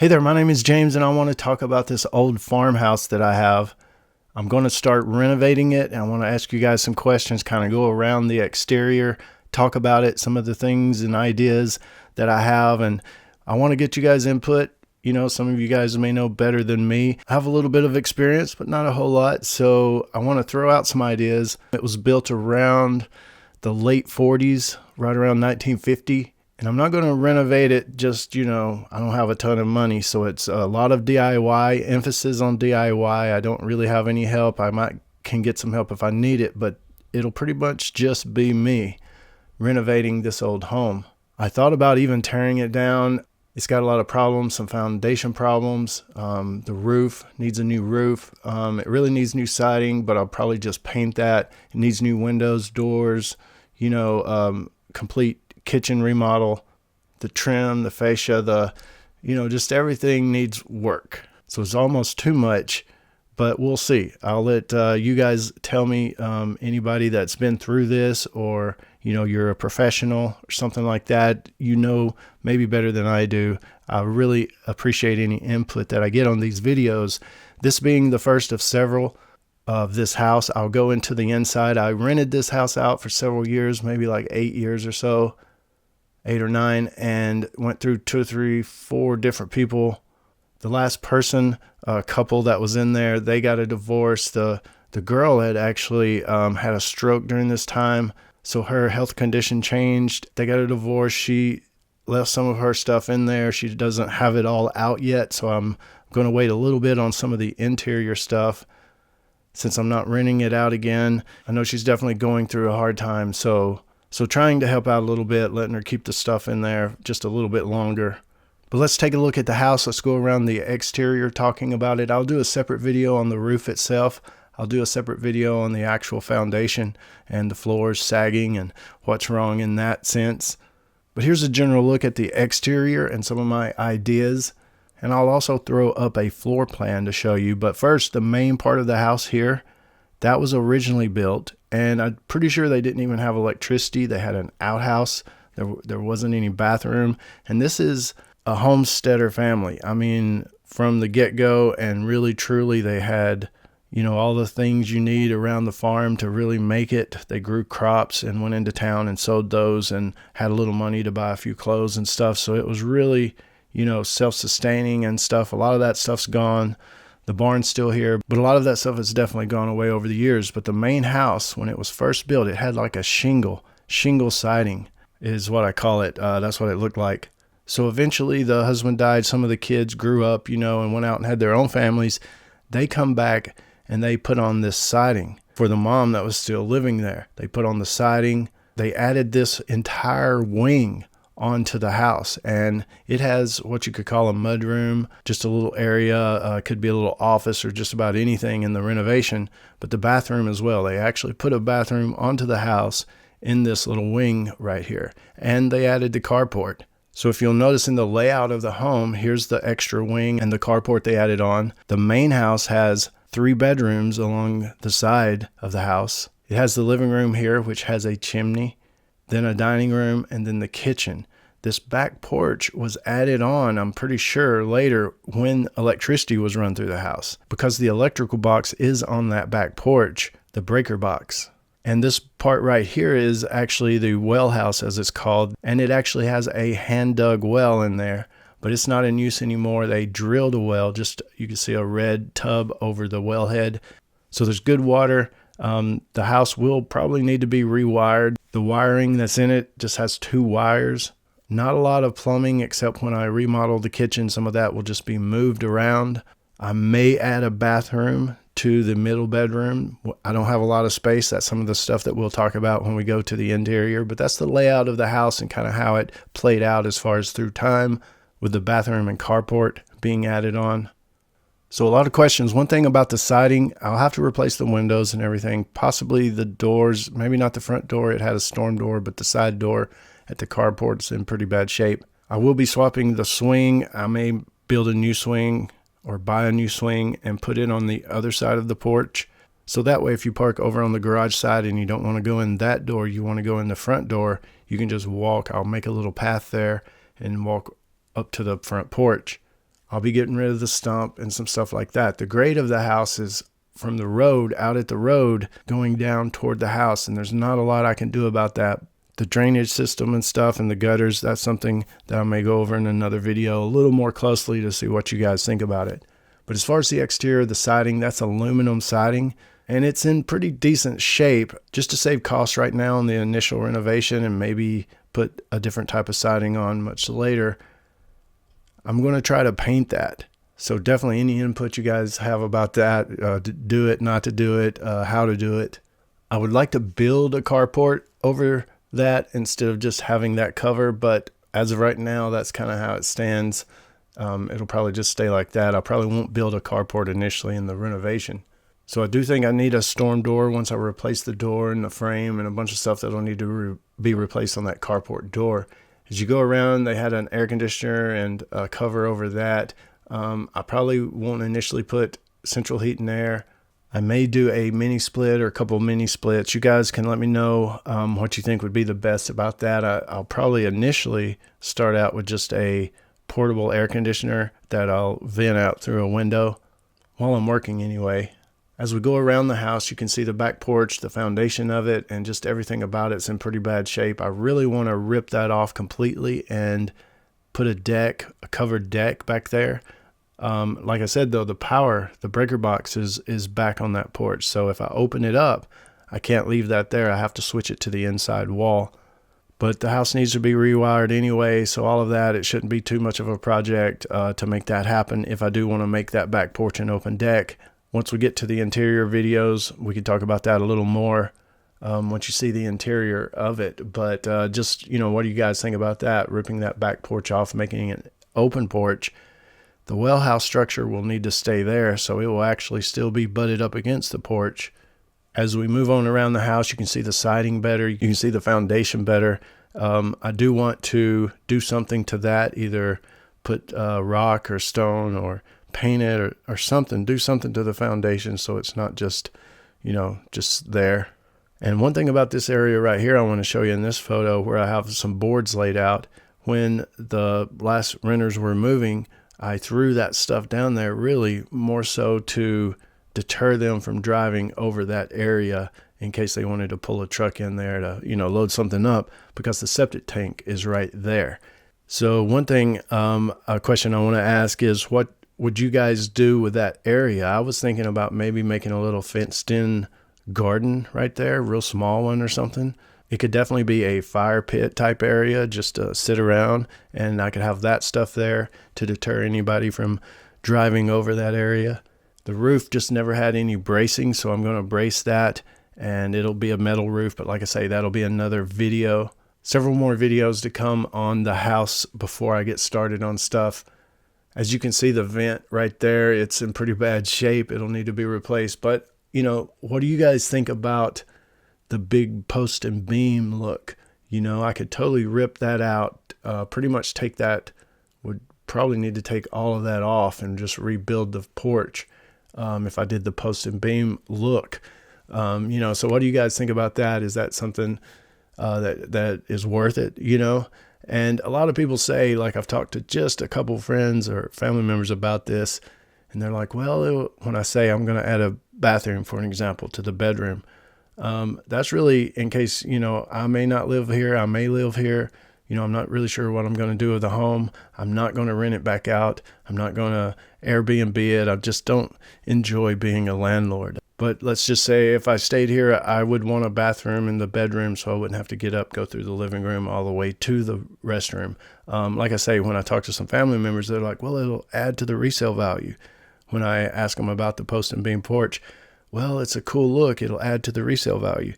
Hey there, my name is James and I want to talk about this old farmhouse that I have. I'm going to start renovating it and I want to ask you guys some questions, kind of go around the exterior, talk about it, some of the things and ideas that I have, and I want to get you guys input. You know, some of you guys may know better than me. I have a little bit of experience, but not a whole lot, so I want to throw out some ideas. It was built around the late 40s, right around 1950. And I'm not going to renovate it just, I don't have a ton of money. So it's a lot of DIY, emphasis on DIY. I don't really have any help. Can get some help if I need it, but it'll pretty much just be me renovating this old home. I thought about even tearing it down. It's got a lot of problems, some foundation problems. The roof needs a new roof. It really needs new siding, but I'll probably just paint that. It needs new windows, doors, complete kitchen remodel, the trim, the fascia, just everything needs work. So it's almost too much, but we'll see. I'll let you guys tell me, anybody that's been through this, or you're a professional or something like that, maybe better than I do. I really appreciate any input that I get on these videos. This being the first of several of this house. I'll go into the inside. I rented this house out for several years, maybe like 8 years or so, 8 or 9, and went through 2 or 3, 4 different people. The last person, a couple that was in there, they got a divorce. The girl had actually had a stroke during this time, so her health condition changed. They got a divorce. She left some of her stuff in there. She doesn't have it all out yet, so I'm going to wait a little bit on some of the interior stuff since I'm not renting it out again. I know she's definitely going through a hard time, so trying to help out a little bit, letting her keep the stuff in there just a little bit longer. But let's take a look at the house. Let's go around the exterior talking about it. I'll do a separate video on the roof itself. I'll do a separate video on the actual foundation and the floors sagging and what's wrong in that sense. But here's a general look at the exterior and some of my ideas. And I'll also throw up a floor plan to show you. But first, the main part of the house here, that was originally built, and I'm pretty sure they didn't even have electricity. They had an outhouse. There wasn't any bathroom. And this is a homesteader family. I mean, from the get-go, and really truly they had, all the things you need around the farm to really make it. They grew crops and went into town and sold those and had a little money to buy a few clothes and stuff. So it was really, self-sustaining and stuff. A lot of that stuff's gone. The barn's still here, but a lot of that stuff has definitely gone away over the years. But the main house, when it was first built, it had like a shingle siding is what I call it. That's what it looked like. So eventually the husband died. Some of the kids grew up, and went out and had their own families. They come back and they put on this siding for the mom that was still living there. They put on the siding. They added this entire wing onto the house, and it has what you could call a mud room, just a little area, could be a little office or just about anything in the renovation, but the bathroom as well. They actually put a bathroom onto the house in this little wing right here, and they added the carport. So if you'll notice in the layout of the home, here's the extra wing and the carport they added on. The main house has 3 bedrooms along the side of the house. It has the living room here, which has a chimney, then a dining room, and then the kitchen. This back porch was added on, I'm pretty sure, later when electricity was run through the house, because the electrical box is on that back porch, the breaker box. And this part right here is actually the well house, as it's called, and it actually has a hand-dug well in there, but it's not in use anymore. They drilled a well, just you can see a red tub over the wellhead. So there's good water. The house will probably need to be rewired. The wiring that's in it just has 2 wires. Not a lot of plumbing, except when I remodel the kitchen, some of that will just be moved around. I may add a bathroom to the middle bedroom. I don't have a lot of space. That's some of the stuff that we'll talk about when we go to the interior, but that's the layout of the house and kind of how it played out as far as through time, with the bathroom and carport being added on. So a lot of questions. One thing about the siding, I'll have to replace the windows and everything, possibly the doors, maybe not the front door. It had a storm door, but the side door at the carport's in pretty bad shape. I will be swapping the swing. I may build a new swing or buy a new swing and put it on the other side of the porch. So that way, if you park over on the garage side and you don't want to go in that door, you want to go in the front door, you can just walk. I'll make a little path there and walk up to the front porch. I'll be getting rid of the stump and some stuff like that. The grade of the house is from the road, out at the road, going down toward the house, and there's not a lot I can do about that. The drainage system and stuff and the gutters, that's something that I may go over in another video a little more closely to see what you guys think about it. But as far as the exterior, the siding, that's aluminum siding, and it's in pretty decent shape. Just to save costs right now on the initial renovation and maybe put a different type of siding on much later, I'm going to try to paint that. So definitely any input you guys have about that, to do it, not to do it, how to do it. I would like to build a carport over that instead of just having that cover, but as of right now, that's kind of how it stands. It'll probably just stay like that. I probably won't build a carport initially in the renovation. So I do think I need a storm door once I replace the door and the frame and a bunch of stuff that'll need to be replaced on that carport door. As you go around, they had an air conditioner and a cover over that. I probably won't initially put central heat and air. I may do a mini split or a couple of mini splits. You guys can let me know what you think would be the best about that. I'll probably initially start out with just a portable air conditioner that I'll vent out through a window while I'm working anyway. As we go around the house, you can see the back porch, the foundation of it, and just everything about it's in pretty bad shape. I really want to rip that off completely and put a covered deck back there. Like I said, though, the breaker box is back on that porch. So if I open it up, I can't leave that there. I have to switch it to the inside wall. But the house needs to be rewired anyway, so all of that, it shouldn't be too much of a project to make that happen if I do want to make that back porch an open deck. Once we get to the interior videos, we can talk about that a little more once you see the interior of it. But just, what do you guys think about that? Ripping that back porch off, making it an open porch. The well house structure will need to stay there, so it will actually still be butted up against the porch. As we move on around the house, you can see the siding better. You can see the foundation better. I do want to do something to that, either put rock or stone or paint it or something. Do something to the foundation so it's not just, just there. And one thing about this area right here I want to show you in this photo where I have some boards laid out. When the last renters were moving, I threw that stuff down there really more so to deter them from driving over that area in case they wanted to pull a truck in there to, load something up, because the septic tank is right there. So one thing, a question I want to ask is, what would you guys do with that area? I was thinking about maybe making a little fenced in garden right there, real small one or something. It could definitely be a fire pit type area just to sit around, and I could have that stuff there to deter anybody from driving over that area. The roof just never had any bracing, so I'm going to brace that, and it'll be a metal roof. But like I say, that'll be another video. Several more videos to come on the house before I get started on stuff. As you can see, the vent right there, it's in pretty bad shape. It'll need to be replaced. But, what do you guys think about the big post and beam look? I could totally rip that out, pretty much take that, would probably need to take all of that off and just rebuild the porch if I did the post and beam look. So what do you guys think about that? Is that something that is worth it, And a lot of people say, like, I've talked to just a couple friends or family members about this, and they're like, well, when I say I'm going to add a bathroom, for an example, to the bedroom, that's really in case, I may not live here. I may live here. I'm not really sure what I'm going to do with the home. I'm not going to rent it back out. I'm not going to Airbnb it. I just don't enjoy being a landlord. But let's just say if I stayed here, I would want a bathroom in the bedroom so I wouldn't have to get up, go through the living room all the way to the restroom. Like I say, when I talk to some family members, they're like, well, it'll add to the resale value. When I ask them about the post and beam porch, well, it's a cool look. It'll add to the resale value.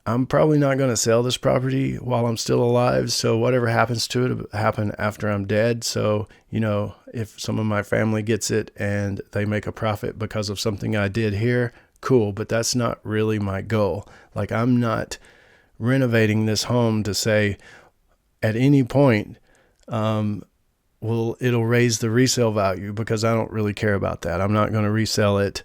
I'm probably not going to sell this property while I'm still alive. So whatever happens to it will happen after I'm dead. So, if some of my family gets it and they make a profit because of something I did here, cool. But that's not really my goal. Like, I'm not renovating this home to say at any point, it'll raise the resale value, because I don't really care about that. I'm not going to resell it.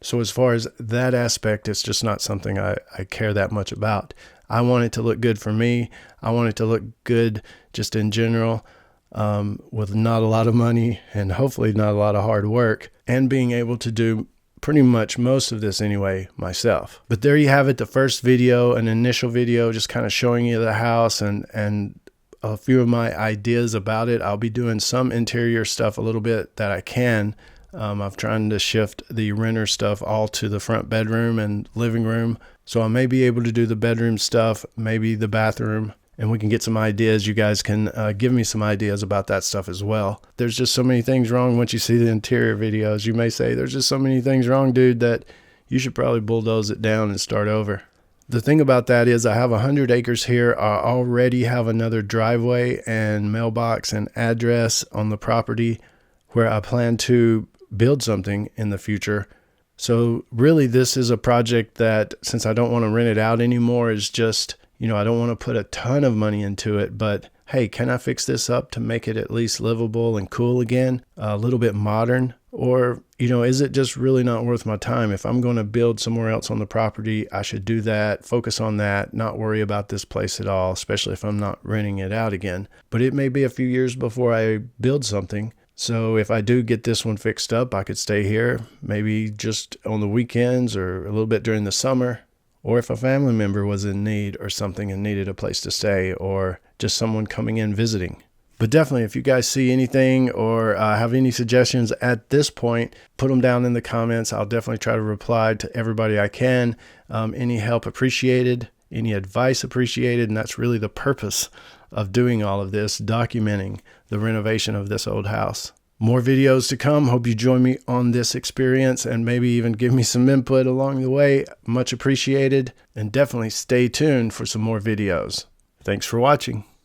So as far as that aspect, it's just not something I care that much about. I want it to look good for me. I want it to look good just in general. with not a lot of money and hopefully not a lot of hard work, and being able to do pretty much most of this anyway myself. But there you have it, the first video, an initial video just kind of showing you the house and a few of my ideas about it. I'll be doing some interior stuff a little bit that I can. I've trying to shift the renter stuff all to the front bedroom and living room. So I may be able to do the bedroom stuff, maybe the bathroom, and we can get some ideas. You guys can give me some ideas about that stuff as well. There's just so many things wrong once you see the interior videos. You may say, there's just so many things wrong, dude, that you should probably bulldoze it down and start over. The thing about that is I have 100 acres here. I already have another driveway and mailbox and address on the property where I plan to build something in the future. So really this is a project that, since I don't want to rent it out anymore, is just, I don't want to put a ton of money into it, but hey, can I fix this up to make it at least livable and cool again, a little bit modern? Or, is it just really not worth my time? If I'm going to build somewhere else on the property, I should do that, focus on that, not worry about this place at all, especially if I'm not renting it out again. But it may be a few years before I build something. So if I do get this one fixed up, I could stay here, maybe just on the weekends or a little bit during the summer. Or if a family member was in need or something and needed a place to stay, or just someone coming in visiting. But definitely, if you guys see anything or have any suggestions at this point, put them down in the comments. I'll definitely try to reply to everybody I can. Any help appreciated, any advice appreciated, and that's really the purpose of doing all of this, documenting the renovation of this old house. More videos to come. Hope you join me on this experience and maybe even give me some input along the way. Much appreciated. And definitely stay tuned for some more videos. Thanks for watching.